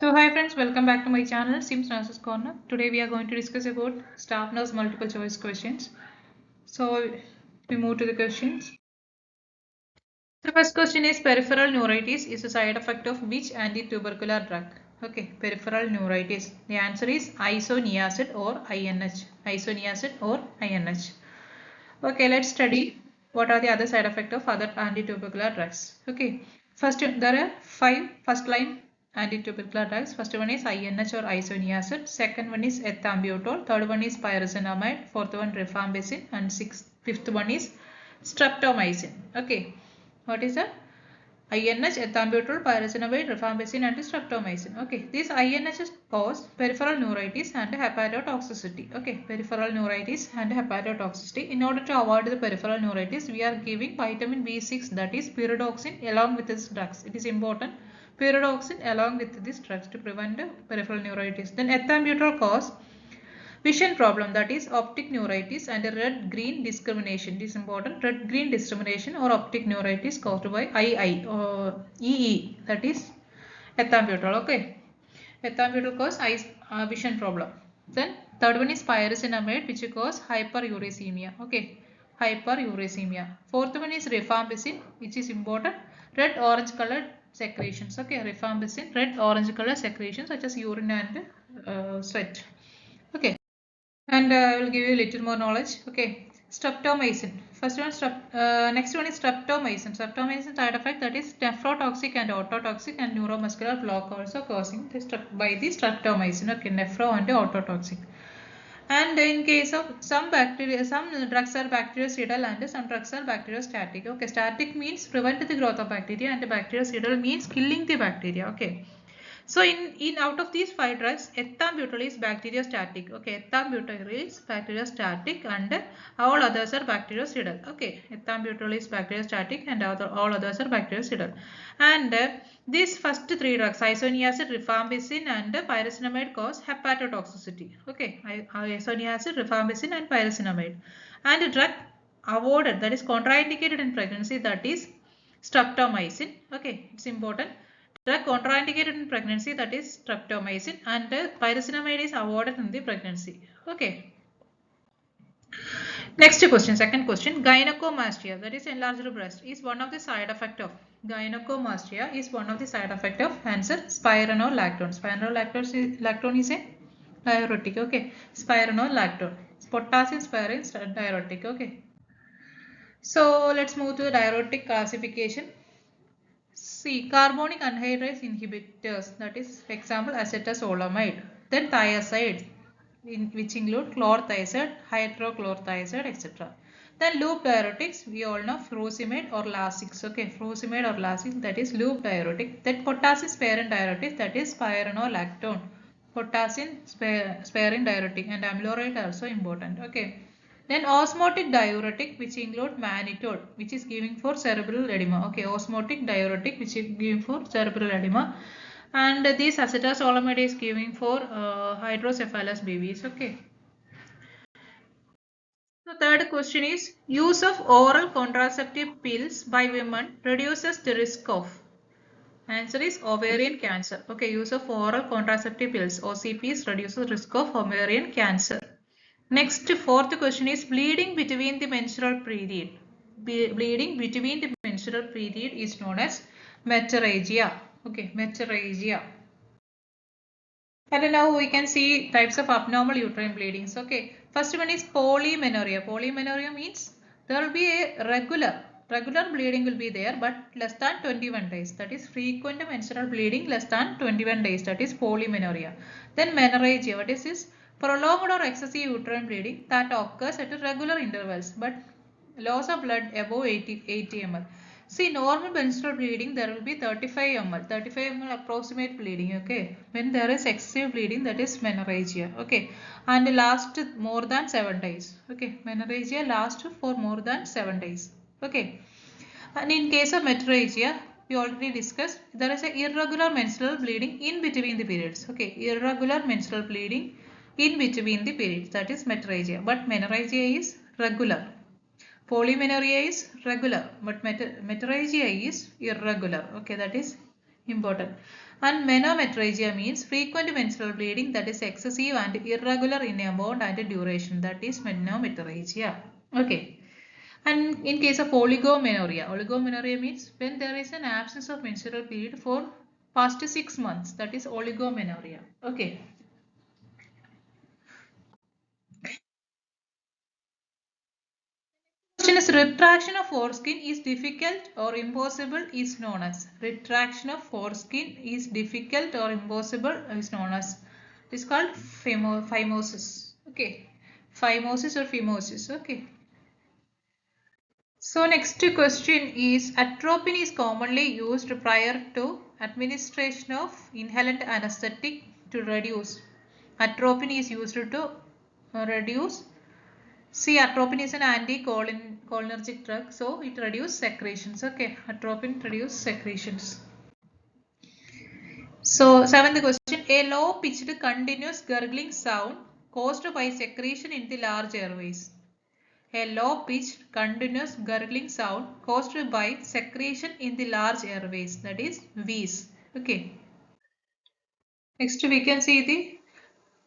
So hi friends, welcome back to my channel Sims Nurses Corner. Today we are going to discuss about staff nurse multiple choice questions. So we move to the questions. The first question is peripheral neuritis is a side effect of which anti-tubercular drug? Okay, peripheral neuritis. The answer is isoniazid or INH. Isoniazid or INH. Okay, let's study what are the other side effects of other anti-tubercular drugs. Okay, first there are five first line anti-tubercular drugs. First one is INH or isoniazid. Second one is ethambutol. Third one is pyrazinamide. Fourth one rifampicin. And fifth one is streptomycin. Okay, what is that? INH, ethambutol, pyrazinamide, rifampicin and streptomycin. Okay, these INHs cause peripheral neuritis and hepatotoxicity. Okay, peripheral neuritis and hepatotoxicity. In order to avoid the peripheral neuritis, we are giving vitamin B6, that is pyridoxine, along with these drugs. It is important. Pyridoxine along with these drugs to prevent peripheral neuritis. Then ethambutol cause vision problem, that is optic neuritis and red-green discrimination. It is important. Red-green discrimination or optic neuritis caused by II or EE, that is ethambutol. Okay, ethambutol cause vision problem. Then third one is pyrazinamide, which cause hyperuricemia. Okay, hyperuricemia. Fourth one is rifampicin, which is important. Red orange colored secretions. Okay, rifampicin, red orange colored secretions such as urine and sweat. Okay. And I will give you a little more knowledge. Okay, streptomycin. Next one is streptomycin. Streptomycin side effect, that is nephrotoxic and ototoxic and neuromuscular block also causing by the streptomycin. Okay, nephro and ototoxic. And in case of some bacteria, some drugs are bactericidal and some drugs are bacteriostatic. Okay, static means prevent the growth of bacteria and bactericidal means killing the bacteria. Okay. So in out of these five drugs, ethambutol is bacteriostatic. Okay, ethambutol is bacteriostatic and all others are bactericidal. Okay, ethambutol is bacteriostatic and all others are bactericidal. And these first three drugs, isoniazid, rifampicin and pyrazinamide cause hepatotoxicity. Okay, isoniazid, rifampicin and pyrazinamide. And a drug avoided, that is contraindicated in pregnancy, that is streptomycin. Okay, it's important. Drug contraindicated in pregnancy, that is streptomycin, and pyrazinamide is avoided in the pregnancy. Okay. Next question, second question. Gynecomastia, that is enlarged breast, is one of the side effect of gynecomastia is one of the side effect of answer spironolactone. Spironolactone is a diuretic. Okay. Spironolactone. Potassium spiron diuretic. Okay. So let's move to the diuretic classification. See, carbonic anhydrase inhibitors, that is example acetazolamide. Then thiazides, which include chlorothiazide, hydrochlorothiazide, etc. Then loop diuretics, we all know furosemide or Lasix. Okay, furosemide or Lasix, that is loop diuretic. Then potassium sparing diuretic, that is spironolactone. Potassium sparing diuretic and amiloride are also important. Okay. Then osmotic diuretic, which include mannitol, which is giving for cerebral edema. Okay, osmotic diuretic, which is giving for cerebral edema. And this acetazolamide is giving for hydrocephalus babies. Okay. The third question is, use of oral contraceptive pills by women reduces the risk of. Answer is ovarian cancer. Okay, use of oral contraceptive pills, OCPs, reduces risk of ovarian cancer. Next, fourth question is bleeding between the menstrual period. Bleeding between the menstrual period is known as metorrhagia. Okay, metorrhagia. And now we can see types of abnormal uterine bleedings. Okay, first one is polymenorrhea. Polymenorrhea means there will be a regular bleeding will be there, but less than 21 days. That is frequent menstrual bleeding less than 21 days. That is polymenorrhea. Then menorrhagia. What is this? Prolonged or excessive uterine bleeding that occurs at regular intervals, but loss of blood above 80 ml. See, normal menstrual bleeding, there will be 35 ml, 35 ml approximate bleeding. Okay, when there is excessive bleeding, that is menorrhagia. Okay, and last more than 7 days. Okay, menorrhagia lasts for more than 7 days. Okay, and in case of metorrhagia, we already discussed, there is a irregular menstrual bleeding in between the periods. Okay, irregular menstrual bleeding in between the periods, that is metorrhagia. But menorrhagia is regular. Polymenorrhea is regular, but metorrhagia is irregular. Okay, that is Important. And menometrorrhagia means frequent menstrual bleeding that is excessive and irregular in amount and duration. That is menometrorrhagia. Okay. And in case of oligomenorrhea means when there is an absence of menstrual period for past 6 months. That is oligomenorrhea. Okay. Question is retraction of foreskin is difficult or impossible is known as. Retraction of foreskin is difficult or impossible is known as. It is called phimosis. Okay. Phimosis or phimosis. Okay. So next question is atropine is commonly used prior to administration of inhalant anesthetic to reduce. Atropine is used to reduce. See, atropine is an anticholinergic drug, so it reduces secretions. Okay, atropine reduces secretions. So, seventh question: a low-pitched continuous gurgling sound caused by secretion in the large airways. A low-pitched continuous gurgling sound caused by secretion in the large airways, that is wheeze. Okay. Next, we can see the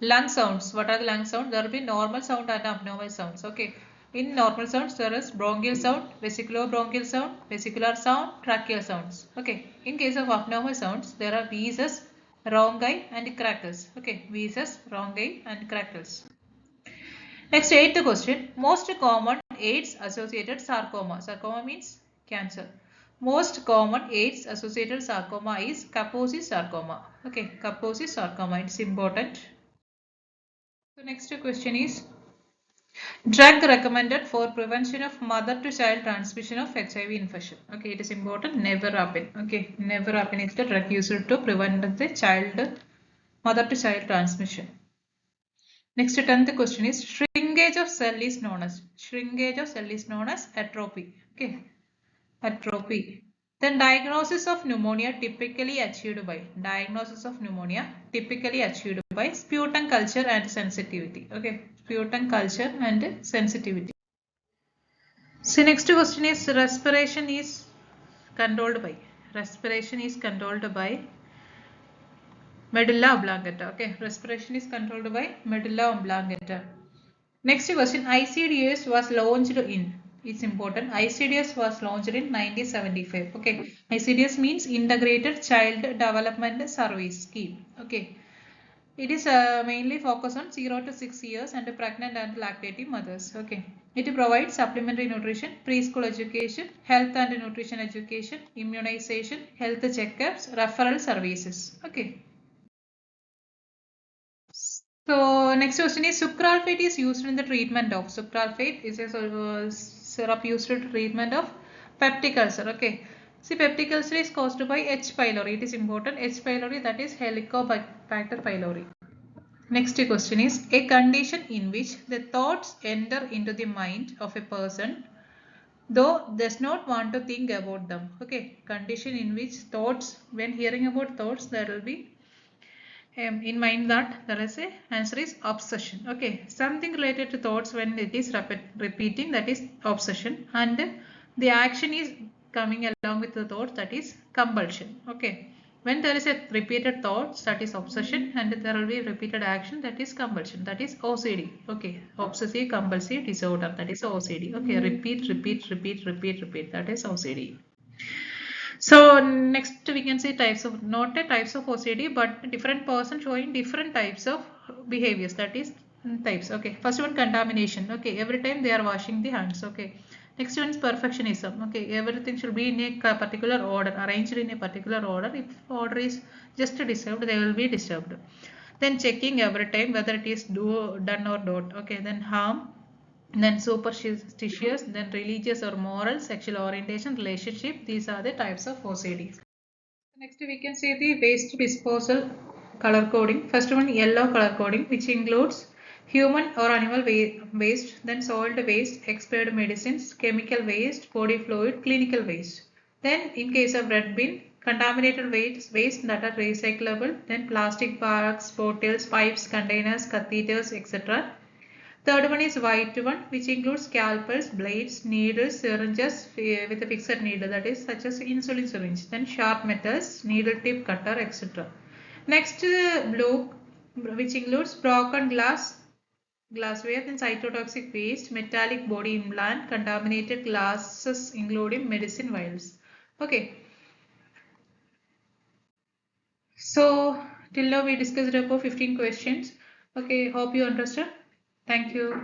lung sounds. What are the lung sounds? There will be normal sound and abnormal sounds. Okay. In normal sounds, there is bronchial sound, vesicular-bronchial sound, vesicular sound, tracheal sounds. Okay. In case of abnormal sounds, there are wheezes, rhonchi, and crackles. Okay. Wheezes, rhonchi, and crackles. Next, eighth question. Most common AIDS-associated sarcoma. Sarcoma means cancer. Most common AIDS-associated sarcoma is Kaposi sarcoma. Okay, Kaposi sarcoma. It's important. So next question is drug recommended for prevention of mother-to-child transmission of HIV infection. Okay, it is important. Nevirapine. Okay, nevirapine is the drug used to prevent the mother-to-child transmission. Next 10th question is shrinkage of cell is known as atrophy. Okay, atrophy. Then diagnosis of pneumonia typically achieved by sputum culture and sensitivity. Okay, sputum culture and sensitivity. So next question is respiration is controlled by medulla oblongata. Okay, respiration is controlled by medulla oblongata. Next question, ICDS was launched in. It's important. ICDS was launched in 1975. Okay, ICDS means Integrated Child Development Service Scheme. Okay, it is mainly focused on 0 to 6 years and pregnant and lactating mothers. Okay, it provides supplementary nutrition, preschool education, health and nutrition education, immunization, health checkups, referral services. Okay. So next question is sucralfate is used in the treatment of sucralfate is a syrup used to treatment of peptic ulcer. Okay. See, peptic ulcer is caused by H. pylori. It is important. H. pylori, that is Helicobacter pylori. Next question is a condition in which the thoughts enter into the mind of a person though does not want to think about them. Okay. Condition in which thoughts, when hearing about thoughts, there will be in mind that there is a answer is obsession. Okay, something related to thoughts when it is repeating, that is obsession, and the action is coming along with the thought, that is compulsion. Okay, when there is a repeated thoughts, that is obsession, and there will be repeated action, that is compulsion, that is OCD. Okay, obsessive compulsive disorder, that is OCD. Okay, repeat, that is OCD. So next we can see types of, not a types of OCD, but different person showing different types of behaviors, that is types. Okay, first one contamination. Okay, every time they are washing the hands. Okay, next one is perfectionism. Okay, everything should be in a particular order, arranged in a particular order. If order is just disturbed, they will be disturbed. Then checking every time whether it is done or not. Okay, then harm, then superstitious, then religious or moral, sexual orientation, relationship. These are the types of OCD. Next we can see the waste disposal color coding. First one, yellow color coding, which includes human or animal waste, then solid waste, expired medicines, chemical waste, body fluid, clinical waste. Then in case of red bin, contaminated waste that are recyclable, then plastic bags, bottles, pipes, containers, catheters, etc. Third one is white one, which includes scalpels, blades, needles, syringes with a fixed needle, that is such as insulin syringe. Then sharp metals, needle tip, cutter, etc. Next, blue, which includes broken glassware, then cytotoxic waste, metallic body implant, contaminated glasses including medicine vials. Okay. So till now we discussed about 15 questions. Okay, hope you understood. Thank you.